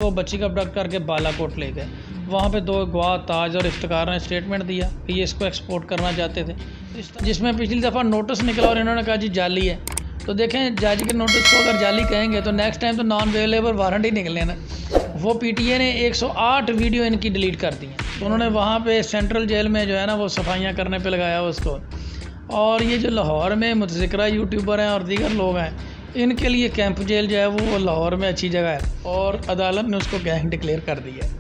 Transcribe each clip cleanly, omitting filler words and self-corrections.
वो बच्ची का अबडक्ट करके बालाकोट ले गए। वहाँ पे 2 गवाह ताज और इफ्तिकार ने स्टेटमेंट दिया कि ये इसको एक्सपोर्ट करना चाहते थे, जिसमें पिछली दफ़ा नोटिस निकला और इन्होंने कहा जी जाली है। तो देखें, जज के नोटिस को अगर जाली कहेंगे तो नेक्स्ट टाइम तो नॉन अवेलेबल वारंट ही निकले ना। वो पीटीए ने 108 वीडियो इनकी डिलीट कर दी हैं। तो उन्होंने वहाँ पे सेंट्रल जेल में जो है ना वो सफाइयाँ करने पे लगाया उसको। और ये जो लाहौर में मुतज़िक्रा यूट्यूबर हैं और दीगर लोग हैं, इनके लिए कैंप जेल जो है वो लाहौर में अच्छी जगह है, और अदालत ने उसको गैंग डिक्लेयर कर दिया है।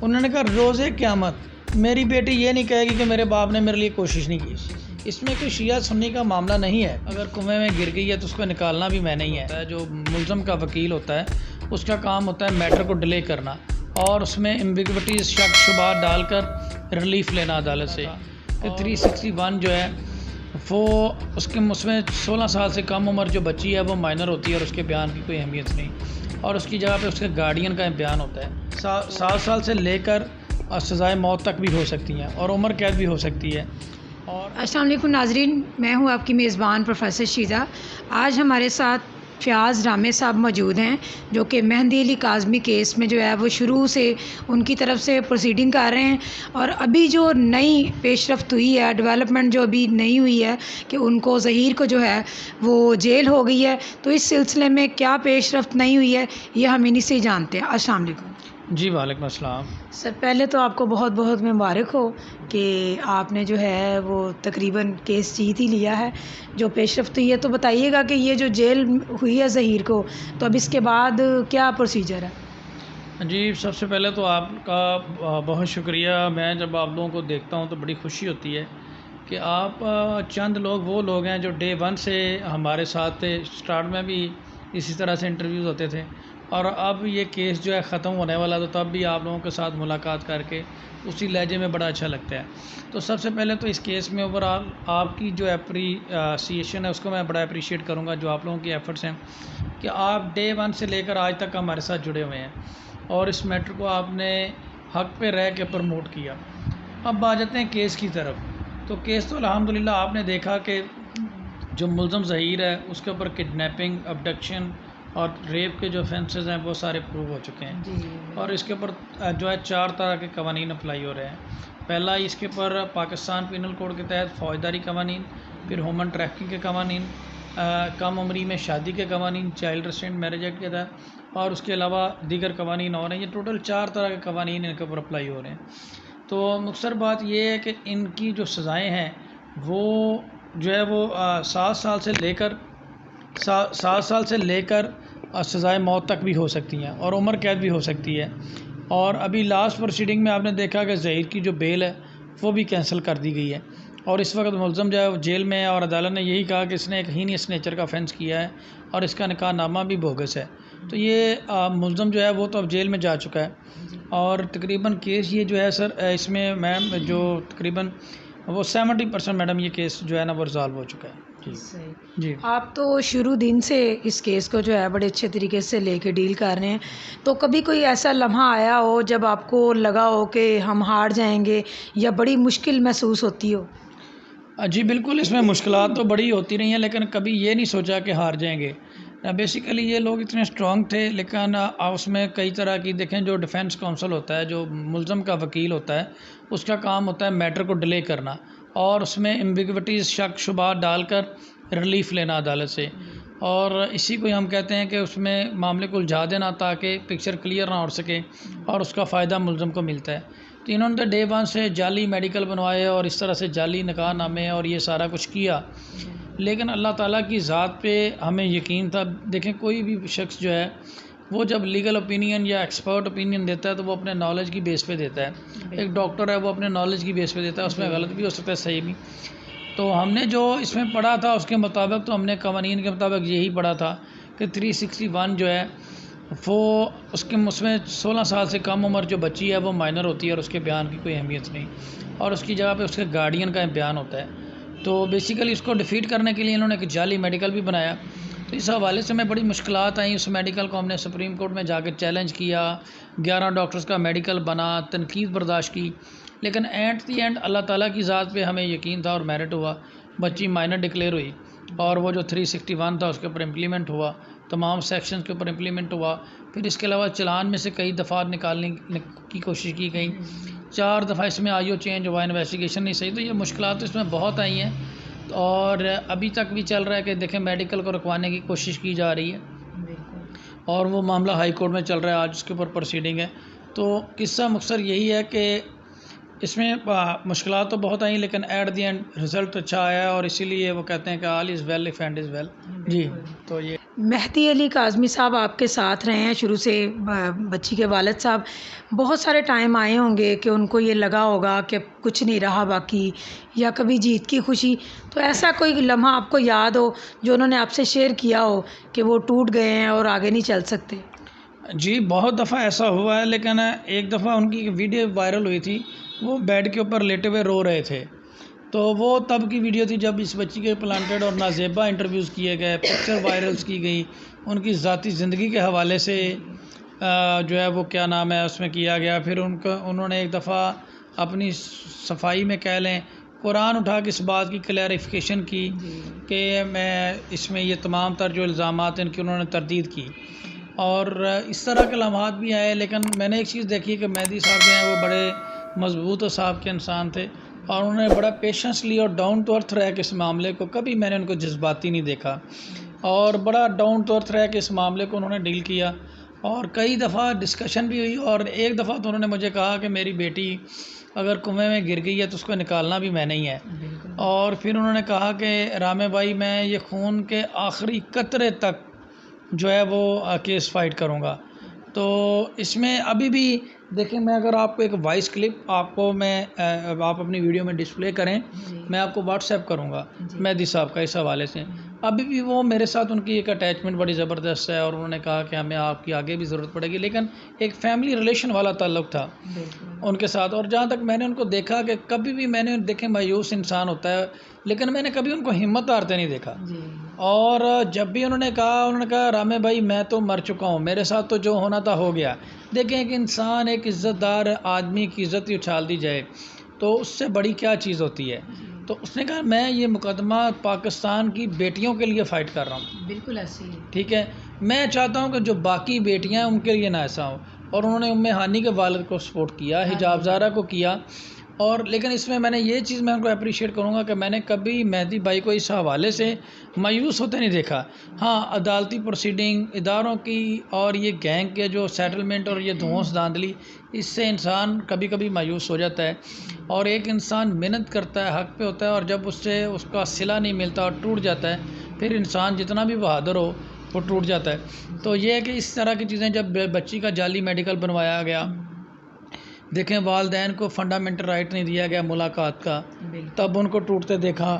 उन्होंने कहा रोज़े क़यामत मेरी बेटी ये नहीं कहेगी कि मेरे बाप ने मेरे लिए कोशिश नहीं की। इसमें कोई शिया सुन्नी का मामला नहीं है। अगर कुएं में गिर गई है तो उसको निकालना भी मैंने ही है। जो मुल्ज़म का वकील होता है उसका काम होता है मैटर को डिले करना और उसमें एम्बिग्विटीज़ शक शुबहात डालकर रिलीफ लेना अदालत से। 361 जो है वो उसमें 16 साल से कम उम्र जो बच्ची है वो माइनर होती है और उसके बयान की कोई अहमियत नहीं, और उसकी जगह पे उसके गार्डियन का बयान होता है। 7 साल से लेकर सज़ाए मौत तक भी हो सकती हैं और उम्र कैद भी हो सकती है। और अस्सलाम वालेकुम नाज़रीन, मैं हूँ आपकी मेज़बान प्रोफेसर शीज़ा। आज हमारे साथ फ़याज़ रामे साहब मौजूद हैं जो कि मेहंदी अली काज़मी केस में जो है वो शुरू से उनकी तरफ से प्रोसीडिंग कर रहे हैं, और अभी जो नई पेशरफ्त हुई है, डेवलपमेंट जो अभी नई हुई है कि उनको ज़हीर को जो है वो जेल हो गई है। तो इस सिलसिले में क्या पेशरफ्त नई हुई है ये हम इन्हीं से ही जानते हैं। अस्सलाम वालेकुम। जी वालेकुम अस्सलाम। सर, पहले तो आपको बहुत बहुत मुबारक हो कि आपने जो है वो तकरीबन केस जीत ही लिया है। जो पेशरफ्त हुई है तो बताइएगा कि ये जो जेल हुई है ज़हीर को, तो अब इसके बाद क्या प्रोसीजर है? जी, सबसे पहले तो आपका बहुत शुक्रिया। मैं जब आप लोगों को देखता हूँ तो बड़ी खुशी होती है कि आप चंद लोग वो लोग हैं जो डे 1 से हमारे साथ थे। स्टार्ट में भी इसी तरह से इंटरव्यूज़ होते थे, और अब ये केस जो है ख़त्म होने वाला, तो तब भी आप लोगों के साथ मुलाकात करके उसी लहजे में बड़ा अच्छा लगता है। तो सबसे पहले तो इस केस में ओवरऑल आपकी जो एप्रीसिएशन है उसको मैं बड़ा अप्रीशिएट करूँगा, जो आप लोगों की एफ़र्ट्स हैं कि आप डे 1 से लेकर आज तक हमारे साथ जुड़े हुए हैं और इस मैटर को आपने हक़ पे रह के प्रमोट किया। अब आ जाते हैं केस की तरफ। तो केस तो अल्हम्दुलिल्लाह आपने देखा कि जो मुल्ज़म ज़हीर है उसके ऊपर किडनैपिंग, अबडक्शन और रेप के जो ऑफेंसेस हैं वो सारे प्रूव हो चुके हैं, जी। और इसके ऊपर जो है 4 तरह के कवानीन अप्लाई हो रहे हैं। पहला, इसके ऊपर पाकिस्तान पीनल कोड के तहत फ़ौजदारी कवानीन, फिर ह्यूमन ट्रैफिकिंग के कवानीन, कम उम्री में शादी के कवानीन, चाइल्ड रेस्ट्रेंट मैरिज एक्ट के तहत, और उसके अलावा दीगर कवानीन और हैं। ये टोटल 4 तरह के कवानीन इनके ऊपर अप्लाई हो रहे हैं। तो मुख्तसर बात ये है कि इनकी जो सज़ाएँ हैं वो जो है वो 7 साल से लेकर सज़ाए मौत तक भी हो सकती हैं और उम्र कैद भी हो सकती है। और अभी लास्ट प्रोसीडिंग में आपने देखा कि ज़हीर की जो बेल है वो भी कैंसिल कर दी गई है, और इस वक्त मुल्ज़म जो है वो जेल में है, और अदालत ने यही कहा कि इसने एक हीनियस नेचर का ऑफेंस किया है और इसका निकाहनामा भी बोगस है। तो ये मुल्ज़म जो है वो तो अब जेल में जा चुका है, और तकरीबन केस ये जो है सर, इसमें मैम जो तकरीबन वो 70% मैडम ये केस जो है ना वो रिज़ॉल्व हो चुका है। जी सही। जी। आप तो शुरू दिन से इस केस को जो है बड़े अच्छे तरीके से लेके डील कर रहे हैं। तो कभी कोई ऐसा लम्हा आया हो जब आपको लगा हो कि हम हार जाएंगे या बड़ी मुश्किल महसूस होती हो? जी बिल्कुल, इसमें मुश्किलात तो बड़ी होती रही हैं, लेकिन कभी ये नहीं सोचा कि हार जाएंगे। बेसिकली ये लोग इतने स्ट्रॉन्ग थे, लेकिन उसमें कई तरह की देखें, जो डिफेंस काउंसिल होता है, जो मुल्ज़म का वकील होता है, उसका काम होता है मैटर को डिले करना और उसमें एम्बिग्विटीज़ शक शुबहात डालकर रिलीफ लेना अदालत से, और इसी को हम कहते हैं कि उसमें मामले को उलझा देना ताकि पिक्चर क्लियर ना हो सके और उसका फ़ायदा मुल्ज़म को मिलता है। तो इन्होंने तो डे 1 से जाली मेडिकल बनवाए और इस तरह से जाली निकाहनामे और ये सारा कुछ किया, लेकिन अल्लाह ताला की ज़ात पे हमें यकीन था। देखें, कोई भी शख्स जो है वो जब लीगल ओपिनियन या एक्सपर्ट ओपिनियन देता है तो वो अपने नॉलेज की बेस पे देता है। एक डॉक्टर है वो अपने नॉलेज की बेस पे देता है, उसमें गलत भी हो सकता है, सही भी। तो हमने जो इसमें पढ़ा था उसके मुताबिक, तो हमने कवानीन के मुताबिक यही पढ़ा था कि 361 जो है वो उसमें 16 साल से कम उम्र जो बच्ची है वो माइनर होती है और उसके बयान की कोई अहमियत नहीं, और उसकी जगह पे उसके गार्डियन का बयान होता है। तो बेसिकली इसको डिफ़ीट करने के लिए इन्होंने एक जाली मेडिकल भी बनाया। तो इस हवाले से हमें बड़ी मुश्किलात आई। उस मेडिकल को हमने सुप्रीम कोर्ट में जाकर चैलेंज किया, 11 डॉक्टर्स का मेडिकल बना, तनकीद बर्दाश्त की, लेकिन एट दी एंड अल्लाह ताला की ज़ात पे हमें यकीन था और मेरिट हुआ। बच्ची माइनर डिक्लेयर हुई और वो जो 361 था उसके ऊपर इम्प्लीमेंट हुआ तमाम सेक्शन के ऊपर इम्प्लीमेंट हुआ। फिर इसके अलावा चलान में से कई दफ़ा निकालने की कोशिश की गई, 4 दफ़ा इसमें आईओ चेंज हुआ, इन्वेस्टिगेशन नहीं सही। तो ये मुश्किलात तो इसमें बहुत आई हैं और अभी तक भी चल रहा है कि देखें मेडिकल को रुकवाने की कोशिश की जा रही है और वो मामला हाई कोर्ट में चल रहा है, आज उसके ऊपर प्रोसीडिंग है। तो किस्सा मुख्तसर यही है कि इसमें मुश्किलात तो बहुत आई लेकिन एट द एंड रिज़ल्ट अच्छा आया और इसीलिए वो कहते हैं कि all is well if end is well. जी, तो ये मेहदी अली काज़मी साहब आपके साथ रहे हैं शुरू से, बच्ची के वालिद साहब बहुत सारे टाइम आए होंगे कि उनको ये लगा होगा कि कुछ नहीं रहा बाकी, या कभी जीत की खुशी, तो ऐसा कोई लम्हा आपको याद हो जो उन्होंने आपसे शेयर किया हो कि वो टूट गए हैं और आगे नहीं चल सकते? जी, बहुत दफ़ा ऐसा हुआ है लेकिन एक दफ़ा उनकी वीडियो वायरल हुई थी, वो बेड के ऊपर लेटे हुए रो रहे थे। तो वो तब की वीडियो थी जब इस बच्ची के प्लांटेड और नाज़ेबा इंटरव्यूज़ किए गए, पिक्चर वायरल्स की गई, उनकी ज़ाती ज़िंदगी के हवाले से जो है वो क्या नाम है उसमें किया गया। फिर उन्होंने एक दफ़ा अपनी सफाई में कह लें कुरान उठा के इस बात की क्लैरिफिकेशन की कि मैं इसमें ये तमाम तर जो इल्ज़ामात हैं इनकी उन्होंने तरदीद की और इस तरह के लम्हात भी आए। लेकिन मैंने एक चीज़ देखी कि मेहदी साहब जो हैं वो बड़े मजबूत और साहब के इंसान थे और उन्होंने बड़ा पेशेंसली और डाउन टू अर्थ रह के इस मामले को, कभी मैंने उनको जज्बाती नहीं देखा और बड़ा डाउन टू अर्थ रह के इस मामले को उन्होंने डील किया। और कई दफ़ा डिस्कशन भी हुई और एक दफ़ा तो उन्होंने मुझे कहा कि मेरी बेटी अगर कुएं में गिर गई है तो उसको निकालना भी मैंने ही है। और फिर उन्होंने कहा कि रामे भाई मैं ये खून के आखिरी कतरे तक जो है वो केस फाइट करूँगा। तो इसमें अभी भी देखिए, मैं अगर आपको एक वॉइस क्लिप आपको आप अपनी वीडियो में डिस्प्ले करें, मैं आपको व्हाट्सएप करूँगा मेहदी साहब का इस हवाले से। अभी भी वो मेरे साथ उनकी एक अटैचमेंट बड़ी ज़बरदस्त है और उन्होंने कहा कि हमें आपकी आगे भी ज़रूरत पड़ेगी, लेकिन एक फैमिली रिलेशन वाला ताल्लुक़ था उनके साथ। और जहाँ तक मैंने उनको देखा कि कभी भी मैंने देखे मायूस इंसान होता है लेकिन मैंने कभी उनको हिम्मत हारते नहीं देखा। और जब भी उन्होंने कहा रामे भाई मैं तो मर चुका हूँ, मेरे साथ तो जो होना था हो गया। देखें एक इंसान, एक इज़्ज़तदार आदमी की इज़्ज़त ही उछाल दी जाए तो उससे बड़ी क्या चीज़ होती है। तो उसने कहा मैं ये मुकदमा पाकिस्तान की बेटियों के लिए फ़ाइट कर रहा हूँ। बिल्कुल ऐसे ही, ठीक है, मैं चाहता हूँ कि जो बाकी बेटियाँ हैं उनके लिए ना ऐसा हो। और उन्होंने उम्मे हानी के वालिद को सपोर्ट किया, हिजाब ज़ारा को किया। और लेकिन इसमें मैंने ये चीज़ मैं उनको अप्रिशिएट करूँगा कि मैंने कभी मेहदी भाई को इस हवाले से मायूस होते नहीं देखा। हाँ, अदालती प्रोसीडिंग, इदारों की और ये गैंग के जो सेटलमेंट और ये धौंस धांधली, इससे इंसान कभी कभी मायूस हो जाता है। और एक इंसान मेहनत करता है, हक़ पे होता है और जब उससे उसका सिला नहीं मिलता और टूट जाता है, फिर इंसान जितना भी बहादुर हो वो टूट जाता है। तो ये है कि इस तरह की चीज़ें, जब बच्ची का जाली मेडिकल बनवाया गया, देखें वालदैन को फंडामेंटल राइट नहीं दिया गया मुलाकात का, तब उनको टूटते देखा।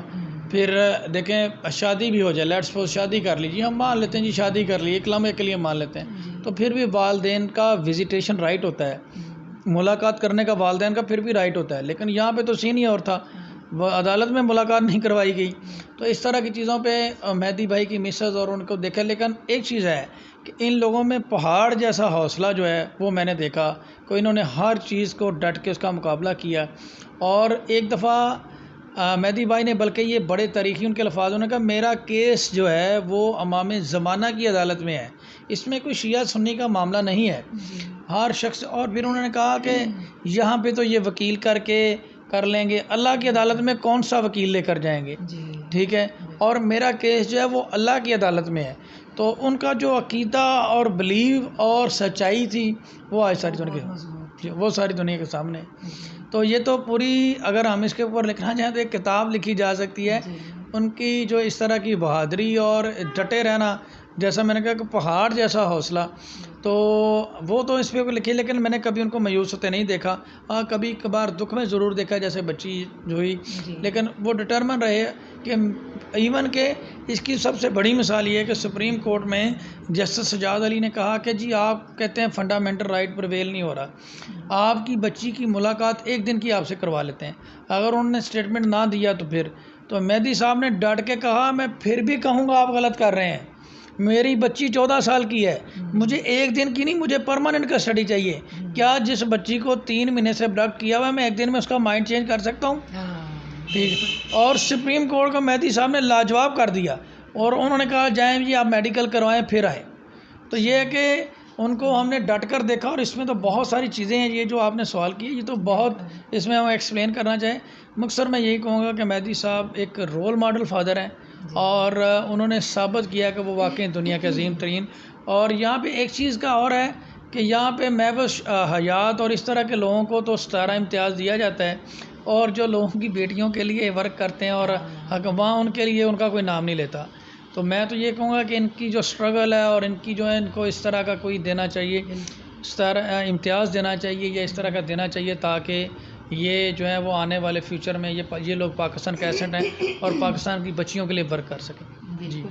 फिर देखें शादी भी हो जाए, लेट्स सपोज शादी कर लीजिए, हम मान लेते हैं जी शादी कर ली, एक लम्हे के लिए मान लेते हैं, तो फिर भी वालदैन का विजिटेशन राइट होता है, मुलाकात करने का वालदैन का फिर भी राइट होता है। लेकिन यहाँ पे तो सीन ही और था, वह अदालत में मुलाकात नहीं करवाई गई। तो इस तरह की चीज़ों पे मेहदी भाई की मिसेस और उनको देखा। लेकिन एक चीज़ है कि इन लोगों में पहाड़ जैसा हौसला जो है वो मैंने देखा कि इन्होंने हर चीज़ को डट के उसका मुकाबला किया। और एक दफ़ा मेहदी भाई ने, बल्कि ये बड़े तारीखी उनके अल्फाज, उन्होंने कहा मेरा केस जो है वो अमाम ज़माना की अदालत में है, इसमें कोई शिया सुन्नी का मामला नहीं है, हर शख्स। और फिर उन्होंने कहा कि यहाँ पे तो ये वकील करके कर लेंगे, अल्लाह की अदालत में कौन सा वकील लेकर जाएंगे। ठीक है, और मेरा केस जो है वो अल्लाह की अदालत में है। तो उनका जो अकीदा और बिलीव और सच्चाई थी वो आज सारी दुनिया के सामने। तो ये तो पूरी, अगर हम इसके ऊपर लिखना चाहें तो एक किताब लिखी जा सकती है। उनकी जो इस तरह की बहादुरी और डटे रहना, जैसा मैंने कहा कि पहाड़ जैसा हौसला, तो वो तो इस पर लिखी। लेकिन मैंने कभी उनको मायूस होते नहीं देखा। हाँ, कभी कभार दुख में ज़रूर देखा, जैसे बच्ची जो हुई, लेकिन वो डिटर्मन रहे कि इवन के इसकी सबसे बड़ी मिसाल ये है कि सुप्रीम कोर्ट में जस्टिस सजाद अली ने कहा कि जी आप कहते हैं फंडामेंटल राइट प्रिवेल नहीं हो रहा, आपकी बच्ची की मुलाकात एक दिन की आपसे करवा लेते हैं। अगर उन्होंने स्टेटमेंट ना दिया तो फिर, तो मेहदी साहब ने डट के कहा मैं फिर भी कहूँगा आप गलत कर रहे हैं, मेरी बच्ची 14 साल की है, मुझे एक दिन की नहीं, मुझे परमानेंट कस्टडी चाहिए। क्या जिस बच्ची को 3 महीने से अबडक्ट किया हुआ, मैं एक दिन में उसका माइंड चेंज कर सकता हूँ? ठीक। और सुप्रीम कोर्ट को मेहदी साहब ने लाजवाब कर दिया। और उन्होंने कहा जाएँ जी आप मेडिकल करवाएं फिर आए। तो ये है कि उनको हमने डट कर देखा, और इसमें तो बहुत सारी चीज़ें हैं, ये जो आपने सवाल किए ये तो बहुत, इसमें हम एक्सप्लेन करना चाहें। मकसद मैं यही कहूँगा कि मेहदी साहब एक रोल मॉडल फादर हैं, और उन्होंने साबित किया कि वो वाकई दुनिया के अजीम तरीन। और यहाँ पे एक चीज़ का और है कि यहाँ पे महबूस हयात और इस तरह के लोगों को तो 17 इम्तियाज़ दिया जाता है, और जो लोगों की बेटियों के लिए वर्क करते हैं और हकमा उनके लिए उनका कोई नाम नहीं लेता। तो मैं तो ये कहूँगा कि इनकी जो स्ट्रगल है और इनकी जो है, इनको इस तरह का कोई देना चाहिए, इस तरह इम्तियाज़ देना चाहिए या इस तरह का देना चाहिए, ताकि ये जो है वो आने वाले फ्यूचर में ये लोग पाकिस्तान के एसेट हैं और पाकिस्तान की बच्चियों के लिए वर्क कर सकें। जी।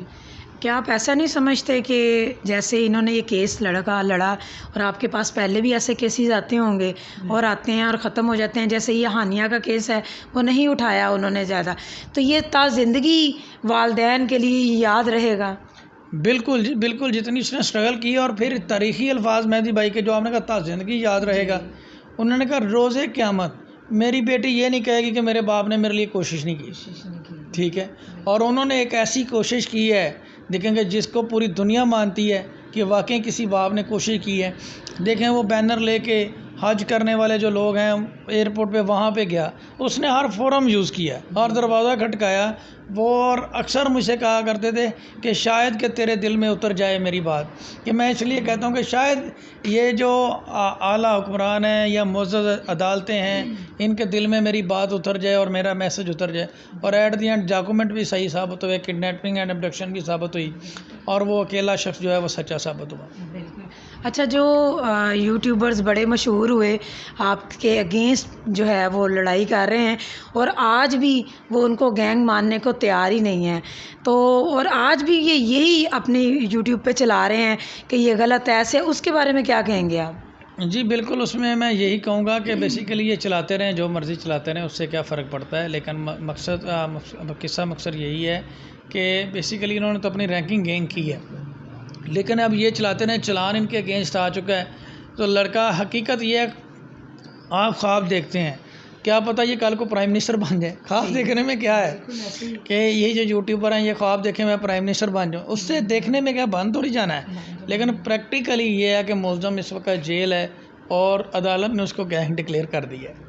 क्या आप ऐसा नहीं समझते कि जैसे इन्होंने ये केस लड़ा और आपके पास पहले भी ऐसे केसेस आते होंगे और आते हैं और ख़त्म हो जाते हैं, जैसे ये हानिया का केस है वो नहीं उठाया उन्होंने ज़्यादा, तो ये ता ज़िंदगी वालदैन के लिए याद रहेगा? बिल्कुल जी, बिल्कुल, जितनी उसने स्ट्रगल की, और फिर तारीख़ी अल्फाज मेहदी भाई के जो आपने कहा ता ज़िंदगी याद रहेगा। उन्होंने कहा रोज़े क़यामत मेरी बेटी ये नहीं कहेगी कि मेरे बाप ने मेरे लिए कोशिश नहीं की। ठीक है, और उन्होंने एक ऐसी कोशिश की है, देखेंगे जिसको पूरी दुनिया मानती है कि वाकई किसी बाप ने कोशिश की है। देखें वो बैनर लेके हज करने वाले जो लोग हैं एयरपोर्ट पे, वहाँ पे गया, उसने हर फोरम यूज़ किया, हर दरवाज़ा खटकाया वो, और अक्सर मुझसे कहा करते थे कि शायद कि तेरे दिल में उतर जाए मेरी बात। कि मैं इसलिए कहता हूँ कि शायद ये जो आला हुक्मरान हैं या मुअज़्ज़ज़ अदालतें हैं, इनके दिल में मेरी बात उतर जाए और मेरा मैसेज उतर जाए, और एट दी एंड डॉक्यूमेंट भी सही साबित हुए, किडनैपिंग एंड अबडक्शन भी साबित हुई, और वो अकेला शख्स जो है वो सच्चा साबित हुआ। अच्छा, जो यूट्यूबर्स बड़े मशहूर हुए आपके अगेंस्ट जो है वो लड़ाई कर रहे हैं, और आज भी वो उनको गैंग मानने को तैयार ही नहीं है, तो और आज भी ये यही अपने यूट्यूब पे चला रहे हैं कि ये गलत है, ऐसे उसके बारे में क्या कहेंगे आप? जी बिल्कुल, उसमें मैं यही कहूँगा कि बेसिकली ये चलाते रहें, जो मर्ज़ी चलाते रहें, उससे क्या फ़र्क पड़ता है। लेकिन मकसद यही है कि बेसिकली इन्होंने तो अपनी रैंकिंग गेन की है, लेकिन अब ये चलाते रहें, चलान इनके अगेंस्ट आ चुका है। तो लड़का, हकीकत ये है, आप ख्वाब देखते हैं, क्या पता ये कल को प्राइम मिनिस्टर बन जाए। ख्वाब देखने में क्या है कि ये जो यूट्यूबर हैं ये ख्वाब देखें मैं प्राइम मिनिस्टर बन जाऊँ, उससे देखने में क्या बन थोड़ी जाना है। लेकिन प्रैक्टिकली ये है कि मुलज़म इस वक्त जेल है और अदालत ने उसको गैंग डिक्लेयर कर दिया है।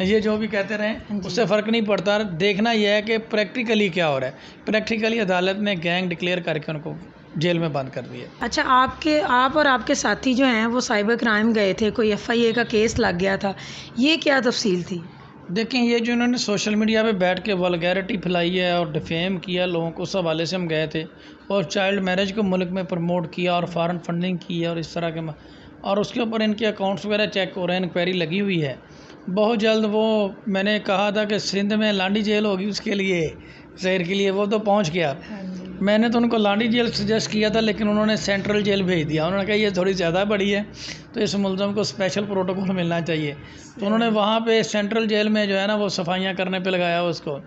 ये जो भी कहते रहें उससे फ़र्क नहीं पड़ता, देखना यह है कि प्रैक्टिकली क्या हो रहा है। प्रैक्टिकली अदालत ने गैंग डिक्लेयर करके उनको जेल में बंद कर दिया। अच्छा, आप और आपके साथी जो हैं वो साइबर क्राइम गए थे, कोई FIA का केस लग गया था, ये क्या तफसील थी? देखें, ये जो इन्होंने सोशल मीडिया पे बैठ के वल्गैरिटी फैलाई है और डिफेम किया लोगों को, उस हवाले से हम गए थे, और चाइल्ड मैरिज को मुल्क में प्रमोट किया और फॉरेन फंडिंग की है और इस तरह के, और उसके ऊपर इनके अकाउंट्स वगैरह चेक हो रहे हैं, इंक्वायरी लगी हुई है। बहुत जल्द वो, मैंने कहा था कि सिंध में लांडी जेल होगी उसके लिए, शहर के लिए, वो तो पहुंच गया। मैंने तो उनको लांडी जेल सजेस्ट किया था, लेकिन उन्होंने सेंट्रल जेल भेज दिया। उन्होंने कहा ये थोड़ी ज़्यादा बड़ी है, तो इस मुलज़म को स्पेशल प्रोटोकॉल मिलना चाहिए। तो उन्होंने वहाँ पे सेंट्रल जेल में जो है ना वो सफाइयाँ करने पे लगाया उसको।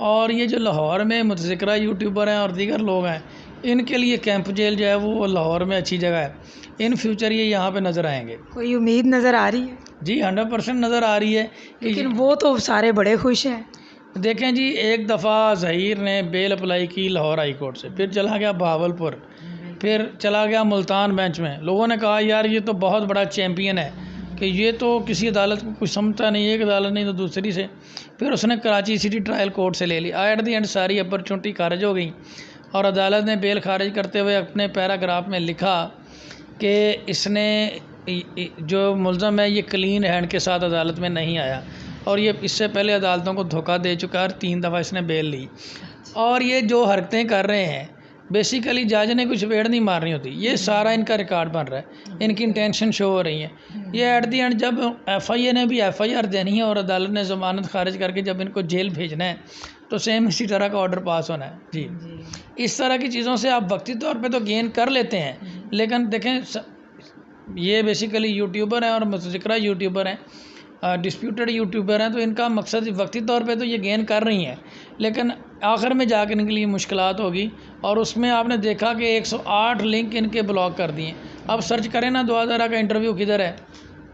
और ये जो लाहौर में मुतज़िक्रा यूट्यूबर हैं और दीगर लोग हैं, इनके लिए कैंप जेल जो है वो लाहौर में अच्छी जगह है। इन फ्यूचर ये यहाँ पे नज़र आएंगे। कोई उम्मीद नज़र आ रही है? जी 100% नज़र आ रही है। लेकिन वो तो सारे बड़े खुश हैं। देखें जी, एक दफ़ा ज़हीर ने बेल अप्लाई की लाहौर हाई कोर्ट से, फिर चला गया भावलपुर, फिर चला गया मुल्तान बेंच में। लोगों ने कहा यार ये तो बहुत बड़ा चैम्पियन है कि ये तो किसी अदालत को कुछ समझता नहीं, एक अदालत नहीं तो दूसरी से। फिर उसने कराची सिटी ट्रायल कोर्ट से ले ली। एट दी एंड सारी अपॉर्चुनिटी खारिज हो गई, और अदालत ने बेल खारिज करते हुए अपने पैराग्राफ में लिखा कि इसने जो मुलज़म है ये क्लीन हैंड के साथ अदालत में नहीं आया, और ये इससे पहले अदालतों को धोखा दे चुका है, और 3 दफ़ा इसने बेल ली। और ये जो हरकतें कर रहे हैं, बेसिकली जज ने कुछ वेड़ नहीं मारनी होती, ये सारा इनका रिकॉर्ड बन रहा है, इनकी इंटेंशन शो हो रही है। ये एट दी एंड जब FIA ने भी FIR देनी है और अदालत ने ज़मानत खारिज करके जब इनको जेल भेजना है, तो सेम इसी तरह का ऑर्डर पास होना है। जी, इस तरह की चीज़ों से आप वक्ती तौर पे तो गेन कर लेते हैं, लेकिन देखें ये बेसिकली यूट्यूबर हैं और मुतज़िक्रा यूट्यूबर हैं, डिस्प्यूटेड यूट्यूबर हैं, तो इनका मकसद वक्ती तौर पे तो ये गेन कर रही हैं, लेकिन आखिर में जाकर इनके लिए मुश्किलात होगी। और उसमें आपने देखा कि 108 लिंक इनके ब्लॉक कर दिए। अब सर्च करें ना 2000 का इंटरव्यू किधर है,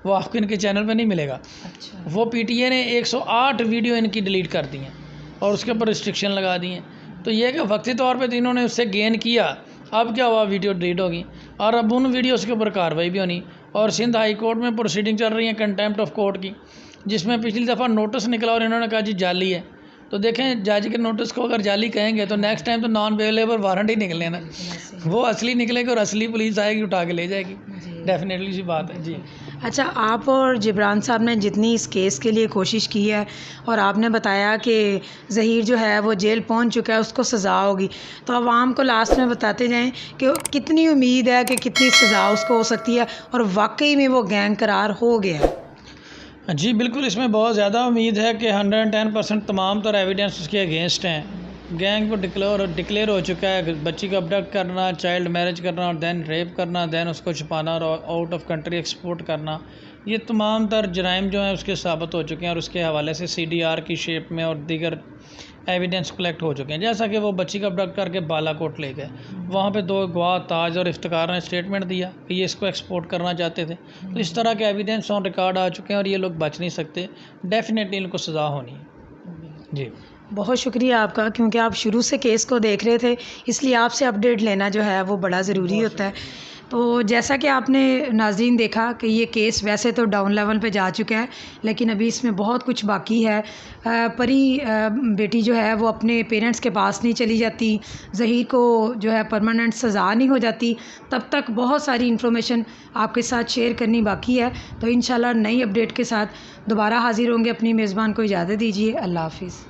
वो आपको इनके चैनल पे नहीं मिलेगा। अच्छा। वो PTA ने 108 वीडियो इनकी डिलीट कर दी हैं और उसके ऊपर रिस्ट्रिक्शन लगा दी हैं। तो ये कि वक्ती तौर पे तो इन्होंने उससे गेन किया, अब क्या हुआ, वीडियो डिलीट होगी और अब उन वीडियोस के ऊपर कार्रवाई भी होनी। और सिंध हाई कोर्ट में प्रोसीडिंग चल रही है कंटेम्प्ट ऑफ कोर्ट की, जिसमें पिछली दफ़ा नोटिस निकला और इन्होंने कहा जी जाली है। तो देखें जज के नोटिस को अगर जाली कहेंगे तो नेक्स्ट टाइम तो नॉन अवेलेबल वारंट ही निकले ना, वो असली निकलेगी और असली पुलिस आएगी उठा के ले जाएगी, डेफिनेटली सी बात है जी। अच्छा, आप और जिब्रान साहब ने जितनी इस केस के लिए कोशिश की है और आपने बताया कि ज़हीर जो है वो जेल पहुंच चुका है, उसको सज़ा होगी, तो आवाम को लास्ट में बताते जाएं कि कितनी उम्मीद है कि कितनी सज़ा उसको हो सकती है और वाकई में वो गैंग करार हो गया है। जी बिल्कुल, इसमें बहुत ज़्यादा उम्मीद है कि 110% तमाम तर एविडेंस उसके अगेंस्ट हैं। गैंग को डिक्लेयर हो चुका है, बच्ची को अबडक्ट करना, चाइल्ड मैरिज करना और दैन रेप करना, दैन उसको छुपाना और आउट ऑफ कंट्री एक्सपोर्ट करना, ये तमाम तर जराइम जो हैं उसके साबित हो चुके हैं और उसके हवाले से CDR की शेप में और दीगर एविडेंस कलेक्ट हो चुके हैं। जैसा कि वो बच्ची का अबडक्ट करके बालाकोट ले गए, वहाँ पे 2 गवाह ताज और इफ्तिकार ने स्टेटमेंट दिया कि ये इसको एक्सपोर्ट करना चाहते थे। तो इस तरह के एविडेंस ऑन रिकॉर्ड आ चुके हैं और ये लोग बच नहीं सकते, डेफिनेटली इनको सज़ा होनी है जी। बहुत शुक्रिया आपका, क्योंकि आप शुरू से केस को देख रहे थे, इसलिए आपसे अपडेट लेना जो है वो बड़ा ज़रूरी होता है। तो जैसा कि आपने नाज़रीन देखा कि ये केस वैसे तो डाउन लेवल पे जा चुका है, लेकिन अभी इसमें बहुत कुछ बाकी है। परी बेटी जो है वो अपने पेरेंट्स के पास नहीं चली जाती, ज़हीर को जो है परमानेंट सज़ा नहीं हो जाती, तब तक बहुत सारी इन्फॉर्मेशन आपके साथ शेयर करनी बाकी है। तो इंशाल्लाह नई अपडेट के साथ दोबारा हाज़िर होंगे। अपनी मेज़बान को इजाज़त दीजिए। अल्लाह हाफ़िज़।